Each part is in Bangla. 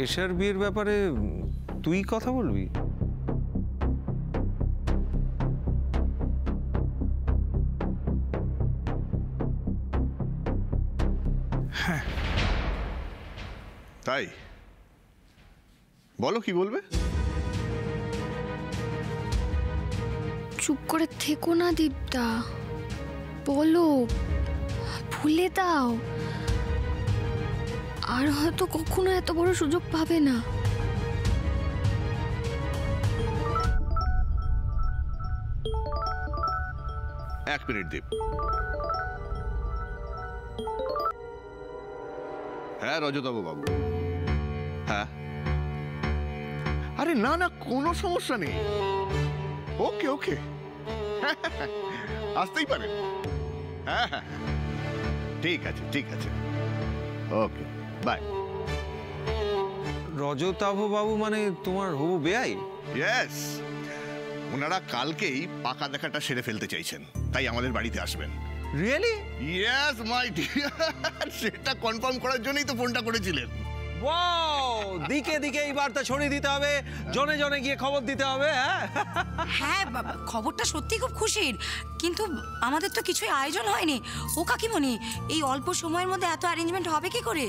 এশার বিয়ের ব্যাপারে তুই কথা বলবি? হ্যাঁ, তাই বলো, কি বলবে? চুপ করে থেকো না দীপ্তা, বলো, ভুলে দাও। আর হয়তো কখনো এত বড় সুযোগ পাবে না। এক মিনিট দীপ। হ্যাঁ রজতবাবু বাবু, হ্যাঁ। আরে না না, কোনো সমস্যা নেই। ওকে ওকে, আসতেই পারেন। হ্যাঁ হ্যাঁ, ঠিক আছে ঠিক আছে, ওকে বাই। রজতাভ বাবু মানে তোমার হবু বেয়াই? ইয়েস, ওনারা কালকেই পাকা দেখাটা সেরে ফেলতে চাইছেন, তাই আমাদের বাড়িতে আসবেন। রিয়েলি? ইয়েস মাই ডিয়ার, সেটা কনফার্ম করার জন্যই তো ফোনটা করেছিলেন। ওয়াও, দিকে দিকে এই বার্তা ছড়িয়ে দিতে হবে, জনে জনে গিয়ে খবর দিতে হবে। হ্যাঁ বাবা, খবরটা সত্যি খুব খুশির, কিন্তু আমাদের তো কিছুই আয়োজন হয়নি। ও কাকিমণি, এই অল্প সময়ের মধ্যে এত অ্যারেঞ্জমেন্ট হবে কি করে?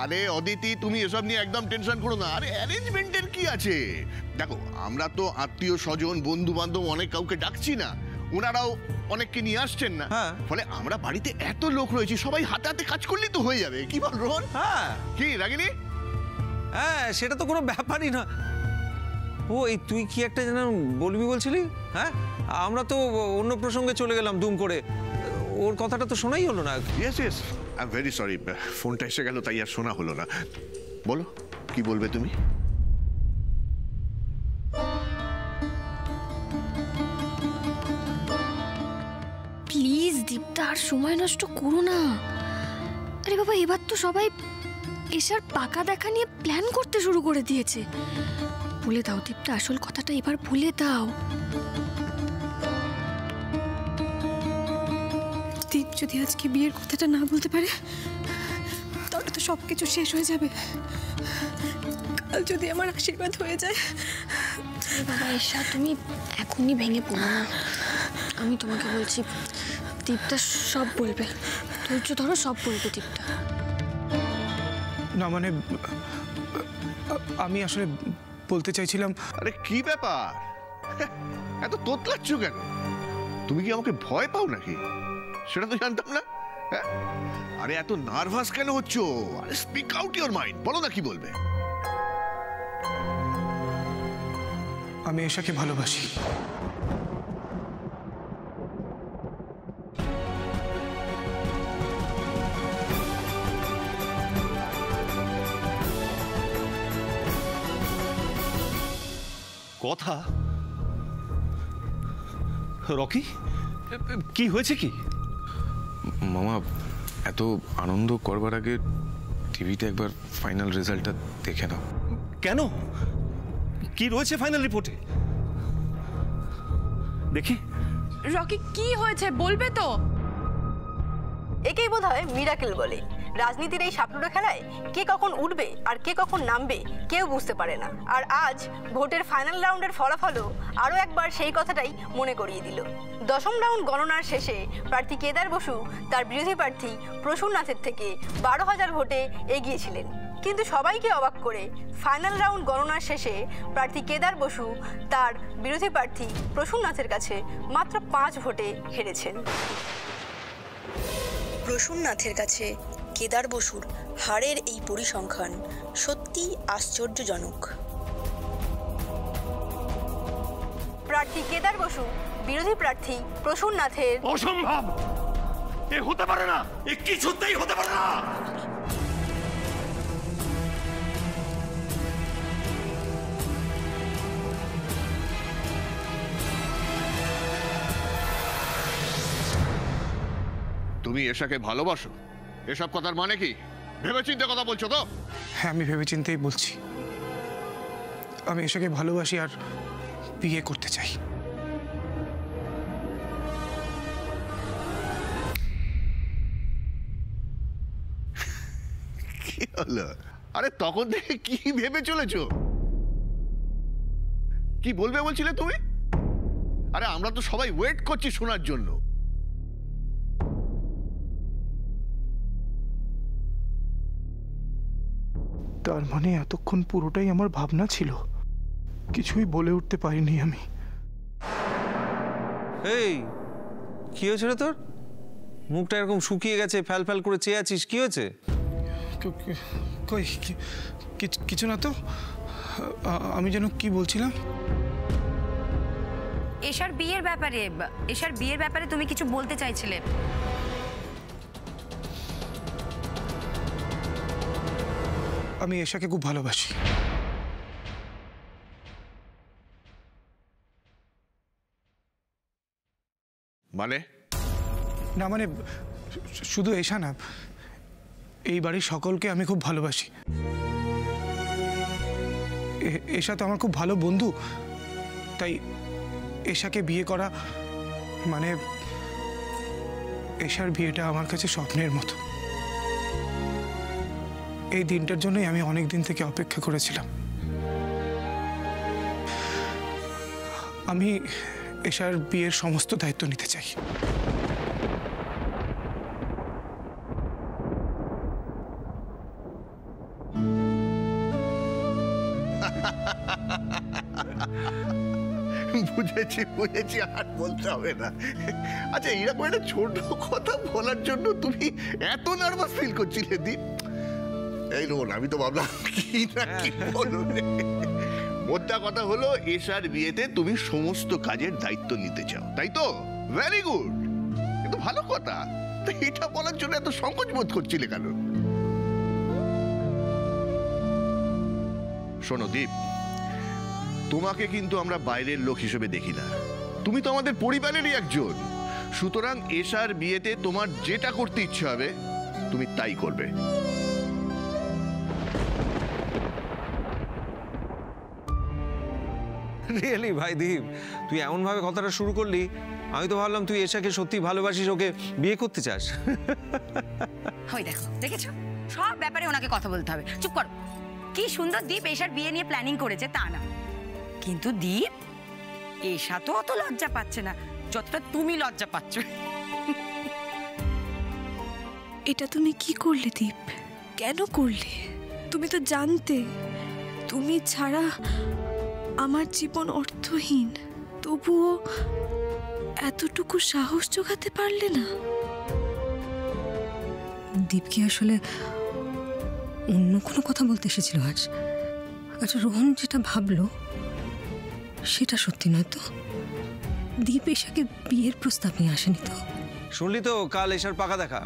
আরে অদিতি, তুমি এসব নিয়ে একদম টেনশন করো না। আরে অ্যারেঞ্জমেন্টের কি আছে? দেখো, আমরা তো আত্মীয় স্বজন বন্ধু বান্ধব অনেক কাউকে ডাকছি না, ওনারাও অনেককে নিয়ে আসছেন না। ফলে আমরা বাড়িতে এত লোক রয়েছি, সবাই হাতে হাতে কাজ করলেই তো হয়ে যাবে। কি বল রোহন? হ্যাঁ, কি রাগিনি? হ্যাঁ, সেটা তো কোনো ব্যাপারই না। ও, এই তুই কি একটা যেন বলবি বলছিলি? হ্যাঁ, আমরা তো অন্য প্রসঙ্গে চলে গেলাম দুম করে, ওর কথাটা তো শোনাই হলো না। Yes yes, I am very sorry, ফোনটা এসে গেল তাই আর শোনা হলো না। বলো, কি বলবে তুমি? প্লিজ দীপ্তা, আর সময় নষ্ট করো না। আরে বাবা, এবার তো সবাই এশার পাকা দেখা নিয়ে প্ল্যান করতে শুরু করে দিয়েছে। ভুলে দাও দীপ্তা, আসল কথাটা এবার ভুলে দাও। দীপ যদি আজকে বিয়ের কথাটা না বলতে পারে, তাহলে তো সবকিছু শেষ হয়ে যাবে। কাল যদি আমার আশীর্বাদ হয়ে যায়। বাবা এশা, তুমি এখনই ভেঙে পড়ো না। আমি তোমাকে বলছি, দীপ্তা সব বলবে, ধৈর্য ধরো, সব বলবে দীপ্তা। না মানে, আমি আসলে বলতে চাইছিলাম। আরে কি ব্যাপার, এত তোতলাচ্ছ কেন? তুমি কি আমাকে ভয় পাও নাকি? সেটা তো জানতাম না। আরে এত নার্ভাস কেন হচ্ছ? আরে স্পিক আউট ইওর মাইন্ড, বলো না কি বলবে। আমি এশাকে ভালোবাসি। কথা? রকি, কি হয়েছে কি? মামা, এত আনন্দ করবার আগে টিভিতে একবার ফাইনাল রেজাল্টটা দেখে নাও। কেন? কি রয়েছে ফাইনাল রিপোর্টে? দেখি। রকি, কি হয়েছে বলবে তো? একেই বোধহয় মিরাকেল বলে। রাজনীতির এই সাপলুড়ো খেলায় কে কখন উঠবে আর কে কখন নামবে কেউ বুঝতে পারে না। আর আজ ভোটের ফাইনাল রাউন্ডের ফলাফলও আরও একবার সেই কথাটাই মনে করিয়ে দিল। দশম রাউন্ড গণনার শেষে প্রার্থী কেদার বসু তার বিরোধী প্রার্থী প্রসূন নাথের থেকে 12,000 ভোটে এগিয়েছিলেন। কিন্তু সবাইকে অবাক করে ফাইনাল রাউন্ড গণনার শেষে প্রার্থী কেদার বসু তার বিরোধী প্রার্থী প্রসূন নাথের কাছে মাত্র 5 ভোটে হেরেছেন। প্রসূন নাথের কাছে কেদার বসুর হারের এই পরিসংখ্যান সত্যি আশ্চর্যজনক। প্রার্থী কেদার বসু বিরোধী প্রার্থী প্রসূন নাথের। অসম্ভব, এ হতে পারে না, এ কিছুতেই হতে পারে না। তুমি এশাকে ভালোবাসো, এসব কথার মানে কি? ভেবেচিন্তে কথা বলছো তো? হ্যাঁ, আমি ভেবেচিন্তেই বলছি। আমি এশাকে ভালোবাসি আর বিয়ে করতে চাই। কি হলো? আরে তখন থেকে কি ভেবে চলেছো? কি বলবে বলছিলে তুমি? আরে আমরা তো সবাই ওয়েট করছি শোনার জন্য। তার মানে এতক্ষণ পুরোটাই আমার ভাবনা ছিল, কিছুই বলে উঠতে পারিনি আমি। এই কি হয়েছে রে তোর? মুখটা এরকম শুকিয়ে গেছে, ফ্যাল ফ্যাল করে চেয়ে আছিস, কি হয়েছে? কই কিছু না তো। আমি যেন কি বলছিলাম? এশার বিয়ের ব্যাপারে তুমি কিছু বলতে চাইছিলে। আমি এশাকে খুব ভালোবাসি। মানে? না মানে শুধু এশা না, এই বাড়ির সকলকে আমি খুব ভালোবাসি। এশা তো আমার খুব ভালো বন্ধু, তাই এশাকে বিয়ে করা মানে এশার বিয়েটা আমার কাছে স্বপ্নের মতো। এই দিনটার জন্যই আমি অনেক দিন থেকে অপেক্ষা করেছিলাম। আমি এশার বিয়ের সমস্ত দায়িত্ব নিতে চাই। বুঝেছি আর বলতে হবে না। আচ্ছা এরকম একটা ছোট কথা বলার জন্য তুমি এত নার্ভাস ফিল করছিলে দীপ? এই রোন, আমি তো ভাবলাম কি না কি বলো। মোদ্দা কথা হলো এশার বিয়েতে তুমি সমস্ত কাজের দায়িত্ব নিতে চাও, তাই তো? ভেরি গুড, কিন্তু ভালো কথা। এটা বলার জন্য এত সংকোচ বোধ করছিলে কেন? শোনো দীপ, তোমাকে কিন্তু আমরা বাইরের লোক হিসেবে দেখি না, তুমি তো আমাদের পরিবারেরই একজন। সুতরাং এশার বিয়েতে তোমার যেটা করতে ইচ্ছে হবে তুমি তাই করবে। রিয়েলি ভাই দীপ, তুই এমন ভাবে কথাটা শুরু করলি, আমি তো ভাবলাম তুই এশাকে সত্যি ভালোবাসিস, ওকে বিয়ে করতে চাস। ওই দেখো, দেখেছো, সব ব্যাপারে ওনাকে কথা বলতে হবে। চুপ করো। কি সুন্দর দীপ এশার বিয়ে নিয়ে প্ল্যানিং করেছে, তা না? কিন্তু দীপ, এশা তো অত লজ্জা পাচ্ছে না যতটা তুমি লজ্জা পাচ্ছ। এটা তুমি কি করলে দীপ? কেন করলে? তুমি তো জানতে তুমি ছাড়া আমার জীবন অর্থহীন, তবুও এতটুকু সাহস জোগাতে পারলে না? দীপ কি আসলে অন্য কোনো কথা বলতে এসেছিল আজ? আচ্ছা, রোহন যেটা ভাবলো সেটা সত্যি নয় তো? দীপ এশাকে বিয়ের প্রস্তাব নিয়ে আসেনি তো? শুনলি তো, কাল এশার পাকা দেখা।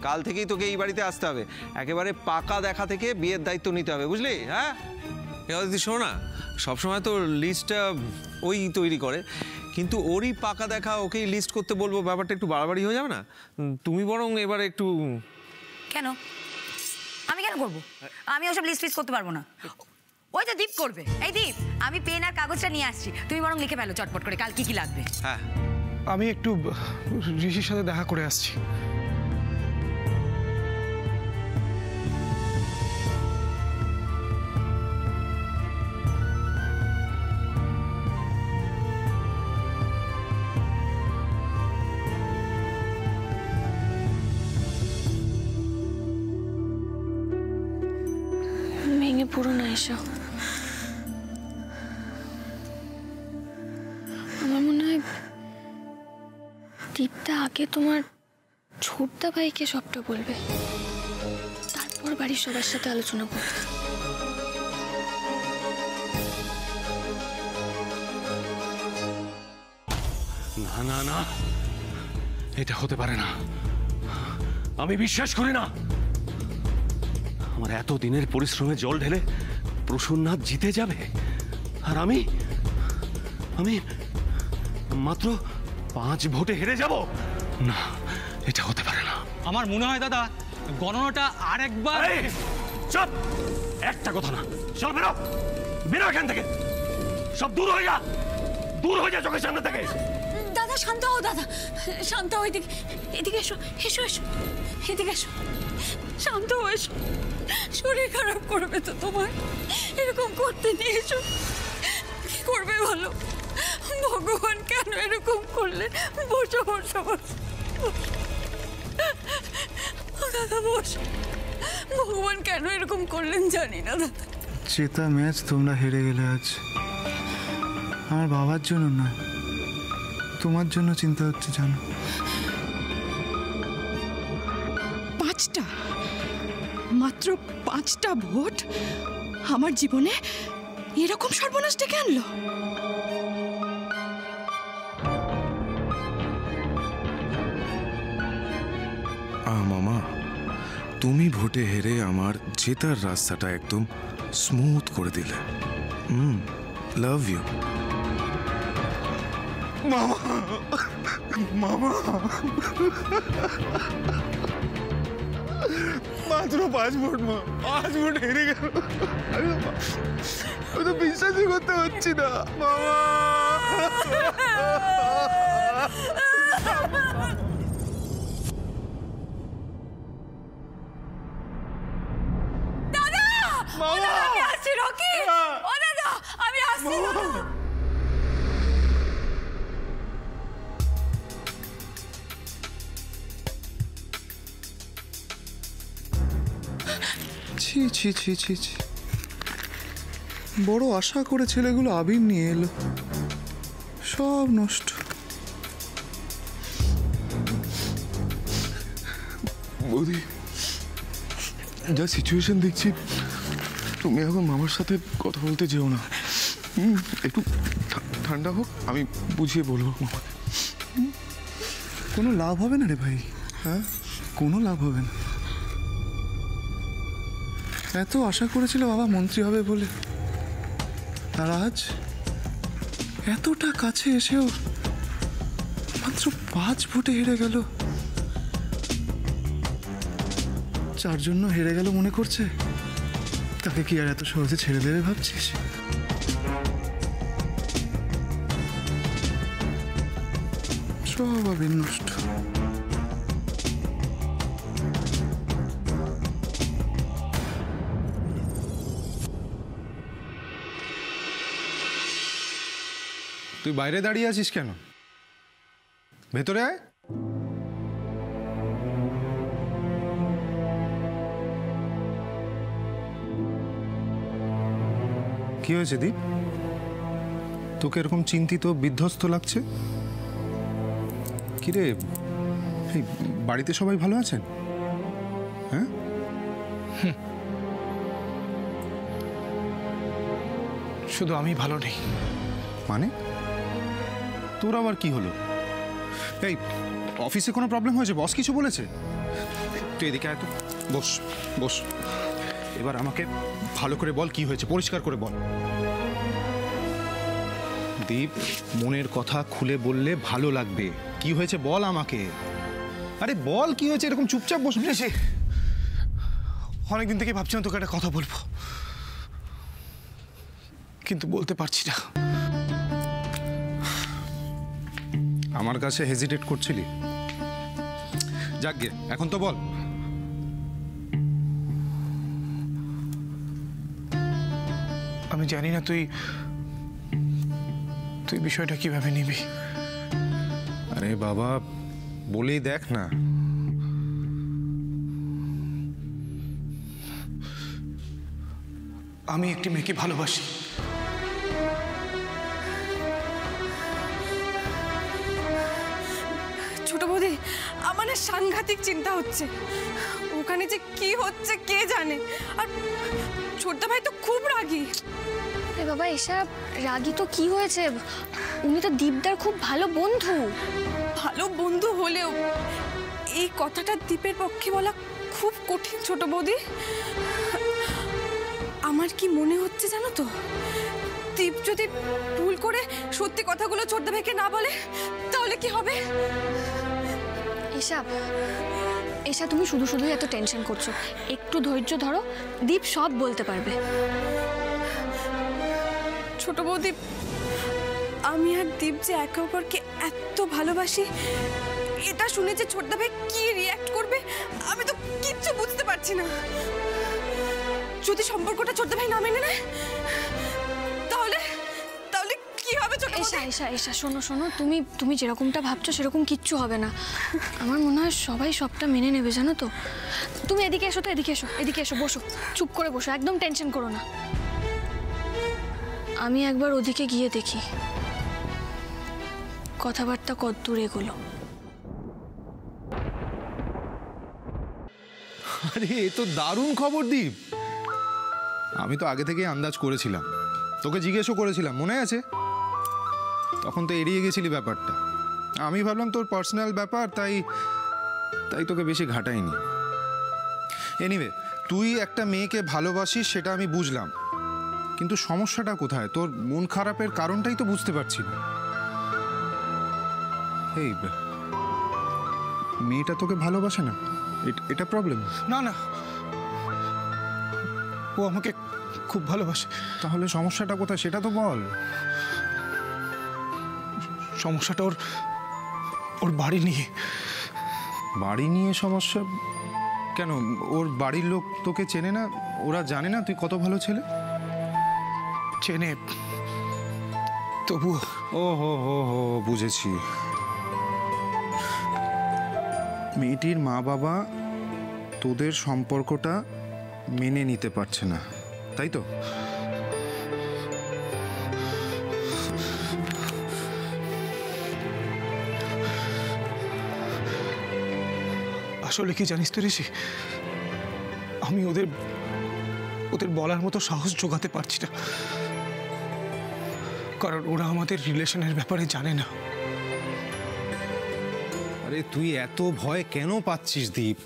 কাল থেকেই তোকে এই বাড়িতে আসতে হবে, একেবারে পাকা দেখা থেকে বিয়ের দায়িত্ব নিতে হবে, বুঝলি? হ্যাঁ, এবার যদি শোনো না, সবসময় তো লিস্টটা ওই তৈরি করে, কিন্তু ওরই পাকা দেখা ওকেই লিস্ট করতে বলবো, ব্যাপারটা একটু বাড়াবাড়ি হয়ে যাবে না? তুমি বরং এবার একটু। কেন? আমি কেন করবো? আমি ওসব লিস্ট করতে পারবো না। ওই তো দীপ করবে। এই দীপ, আমি পেন আর কাগজটা নিয়ে আসছি, তুমি বরং লিখে ফেলো চটপট করে কাল কি কি লাগবে। হ্যাঁ, আমি একটু ঋষির সাথে দেখা করে আসছি। ভেঙে পড়ো না এসো। আমার মনে হয় দীপটা আগে তোমার ছোটদা ভাইকে সবটা বলবে, তারপর বাড়ির সবার সাথে আলোচনা করবে। না না না, এটা হতে পারে না। আমি বিশ্বাস করি না। আমার এত দিনের পরিশ্রমে জল ঢেলে প্রসন্নাথ জিতে যাবে, আর আমি মাত্র 5 ভোটে হেরে যাব? না, এটা হতে পারে না। আমার মনে হয় দাদা, গণনাটা আরেকবার। চুপ, একটা কথা না। চল বেরো, বেরো এখান থেকে। সব দূর হয়ে যা, দূর হয়ে যা চোখের সামনে থেকে। দাদা দাদা শান্ত হও, দাদা শান্ত হও। এদিকে এদিকে এসো, এসো এসো, এদিকে এসো, শান্ত হও, এসো। শরীর খারাপ করবে তো তোমার, এরকম করতে নিয়ে এসো। কি করবে বলো? ভগবান কেন এরকম করলেন? বসো বসো বসো। দাদা বসো। ভগবান কেন এরকম করলেন জানি না দাদা। জেতা ম্যাচ তোমরা হেরে গেলে আজ। আমার বাবার জন্য না, তোমার জন্য চিন্তা হচ্ছে জানো। 5টা, মাত্র 5টা ভোট আমার জীবনে এরকম সর্বনাশ ডেকে আনলো। মামা, তুমি ভোটে হেরে আমার জেতার রাস্তাটা একদম স্মুথ করে দিলে। লাভ ইউ মামা। মামা মাত্র 5 ভোট, মা 5 ভোট হেরে গেল। আমি তো বিশ্বাসই করতে হচ্ছে না মামা। আমি আসছি রকি। ও দাদা আমি আসছি। ছি ছি ছি ছি ছি, বড় আশা করে ছেলেগুলো আবির নিয়ে এলো, সব নষ্ট। বৌদি, যা সিচুয়েশন দেখছি, তুমি এখন মামার সাথে কথা বলতে যেও না। একটু ঠান্ডা হোক, আমি বুঝিয়ে বলবো মামাকে। কোনো লাভ হবে না রে ভাই, হ্যাঁ কোনো লাভ হবে না। এত আশা করেছিল বাবা মন্ত্রী হবে বলে, আর আজ এতটা কাছে এসেও মাত্র 5 ভোটে হেরে গেল। যার জন্য হেরে গেল মনে করছে, তাকে কি আর এত সহজে ছেড়ে দেবে ভাবছিস? সব আবির নষ্ট। তুই বাইরে দাঁড়িয়ে আছিস কেন? ভেতরে আয়। কি হয়েছে দীপ? তোকে এরকম চিন্তিত বিধ্বস্ত লাগছে? কিরে, এই বাড়িতে সবাই ভালো আছেন? হ্যাঁ, শুধু আমি ভালো নেই। মানে তোর আবার কি হলো? এই অফিসে কোনো প্রবলেম হয়েছে? বস কিছু বলেছে? তুই এদিকে আয় তো, বস বস। এবার আমাকে ভালো করে বল, কি হয়েছে পরিষ্কার করে বল। দীপ, মনের কথা খুলে বললে ভালো লাগবে। কি হয়েছে বল আমাকে। আরে বল কি হয়েছে, এরকম চুপচাপ বস। অনেকদিন থেকে ভাবছিলাম তোকে একটা কথা বলবো, কিন্তু বলতে পারছি না। আমার কাছে হেজিটেট করছিলি? যাক গে, এখন তো বল। আমি জানি না তুই বিষয়টা কিভাবে নিবি। আরে বাবা, বলেই দেখ না। আমি একটি মেয়েকে ভালোবাসি। ছোট বৌদি, আমার না সাংঘাতিক চিন্তা হচ্ছে। ওখানে যে কি হচ্ছে কে জানে। আর ছোট ভাই তো খুব রাগী। আরে বাবা, এসব রাগী তো কি হয়েছে? উনি তো দীপদার খুব ভালো বন্ধু। ভালো বন্ধু হলেও এই কথাটা দীপের পক্ষে বলা খুব কঠিন ছোট বৌদি। আমার কি মনে হচ্ছে জানো তো, দীপ যদি ভুল করে সত্যি কথাগুলো ছোট ভাইকে না বলে তাহলে কি হবে? এসা তুমি শুধু শুধু এত টেনশন করছো। একটু ধৈর্য ধরো, দীপ সব বলতে পারবে। ছোট বৌদি, আমি আর দীপ যে একে অপরকে এত ভালোবাসি এটা শুনে যে ছোটদা ভাই কি রিঅ্যাক্ট করবে আমি তো কিচ্ছু বুঝতে পারছি না। যদি সম্পর্কটা ছোটদা ভাই না মেনে নেয় তাহলে তাহলে কি হবে? এসা শোনো শোনো, তুমি যেরকমটা ভাবছো সেরকম কিচ্ছু হবে না। আমার মনে হয় সবাই সবটা মেনে নেবে, জানো তো। তুমি এদিকে এসো, তো এদিকে এসো, বসো, চুপ করে বসো, একদম টেনশন করো না। আমি একবার ওদিকে গিয়ে দেখি কথাবার্তা কতদূর এগোলো। আরে এ তো দারুণ খবর দীপ। আমি তো আগে থেকেই আন্দাজ করেছিলাম, তোকে জিজ্ঞেসও করেছিলাম, মনে আছে? তখন তো এড়িয়ে গেছিলি ব্যাপারটা। আমি ভাবলাম তোর পার্সোনাল ব্যাপার, তাই তোকে বেশি ঘাটাইনি। এনিওয়ে, তুই একটা মেয়েকে ভালোবাসিস সেটা আমি বুঝলাম, কিন্তু সমস্যাটা কোথায়? তোর মন খারাপের কারণটাই তো বুঝতে পারছি না। এই মেয়েটা তোকে ভালোবাসে না, এটা প্রবলেম? না না, ও আমাকে খুব ভালোবাসে। তাহলে সমস্যাটা কোথায় সেটা তো বল। সমস্যাটা ওর বাড়ি নিয়ে। বাড়ি নিয়ে সমস্যা কেন? ওর বাড়ির লোক তোকে চেনে না? ওরা জানে না তুই কত ভালো ছেলে? চেনে, তবু। ও হো বুঝেছি। মেয়েটির মা বাবা তোদের সম্পর্কটা মেনে নিতে পারছে না, তাই তো? আসলে কি জানিস তো ঋষি, আমি ওদের বলার মতো সাহস জোগাতে পারছি না, কারণ ওরা আমাদের রিলেশনের ব্যাপারে জানে না। আরে তুই এত ভয় কেন পাচ্ছিস দীপ?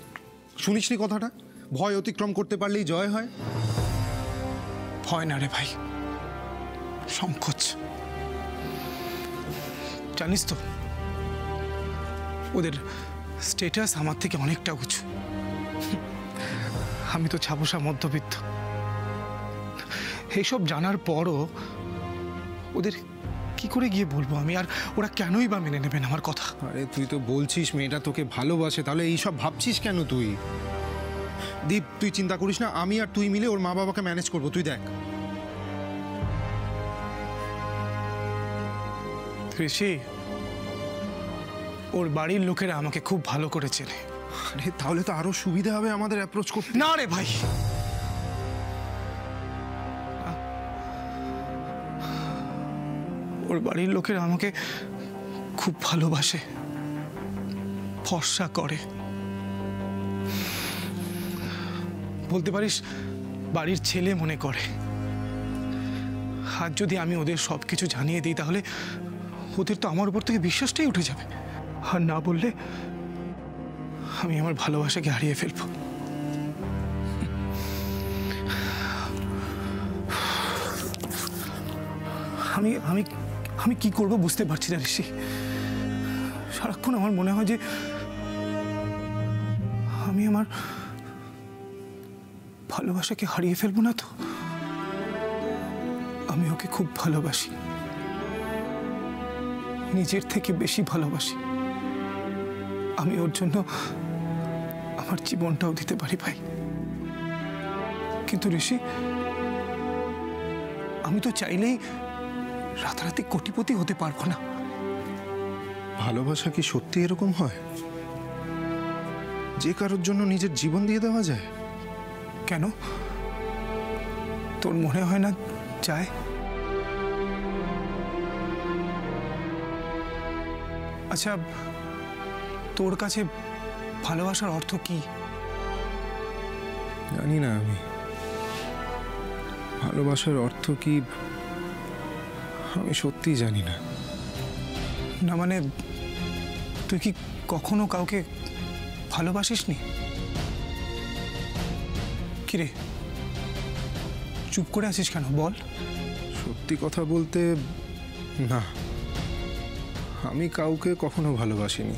শুনিসনি কথাটা, ভয় অতিক্রম করতে পারলেই জয় হয়? ভয় না রে ভাই, সংকোচ। জানিস তো ওদের স্ট্যাটাস আমার থেকে অনেকটা উঁচু। আমি তো ছাপোষা মধ্যবিত্ত। এইসব জানার পরও ওদের কি করে গিয়ে বলবো আমি? আর ওরা কেনই বা মেনে নেবেন আমার কথা? আরে তুই তো বলছিস মেয়েটা তোকে ভালোবাসে, তাহলে এইসব ভাবছিস কেন তুই? দীপ, তুই চিন্তা করিস না, আমি আর তুই মিলে ওর মা বাবাকে ম্যানেজ করবো, তুই দেখ। ঋষি, ওর বাড়ির লোকেরা আমাকে খুব ভালো করে চেনে। আরে তাহলে তো আরো সুবিধা হবে আমাদের অ্যাপ্রোচ করতে। না রে ভাই, ওর বাড়ির লোকেরা আমাকে খুব ভালোবাসে, ভরসা করে, বলতে পারিস বাড়ির ছেলে মনে করে। আর যদি আমি ওদের সবকিছু জানিয়ে দিই তাহলে ওদের তো আমার উপর থেকে বিশ্বাসটাই উঠে যাবে। আর না বললে আমি আমার ভালোবাসাকে হারিয়ে ফেলবো। আমি আমি আমি কি করব বুঝতে পারছি না ঋষি। সারাক্ষণ আমার মনে হয় যে আমি আমার ভালোবাসাকে হারিয়ে ফেলবো না তো। আমি ওকে খুব ভালোবাসি, নিজের থেকে বেশি ভালোবাসি। আমি ওর জন্য আমার জীবনটাও দিতে পারি ভাই। কিন্তু ঋষি, আমি তো চাইলেই রাতারাতি কোটিপতি হতে পারবো না। ভালোবাসা কি সত্যি এরকম হয় যে কারোর জন্য নিজের জীবন দিয়ে দেওয়া যায়? কেন, তোর মনে হয় না যায়? আচ্ছা, তোর কাছে ভালোবাসার অর্থ কি? জানি না আমি ভালোবাসার অর্থ কি, আমি সত্যি জানি না। না মানে তুই কি কখনো কাউকে ভালোবাসিসনি? কিরে, চুপ করে আছিস কেন, বল। সত্যি কথা বলতে না, আমি কাউকে কখনো ভালোবাসিনি।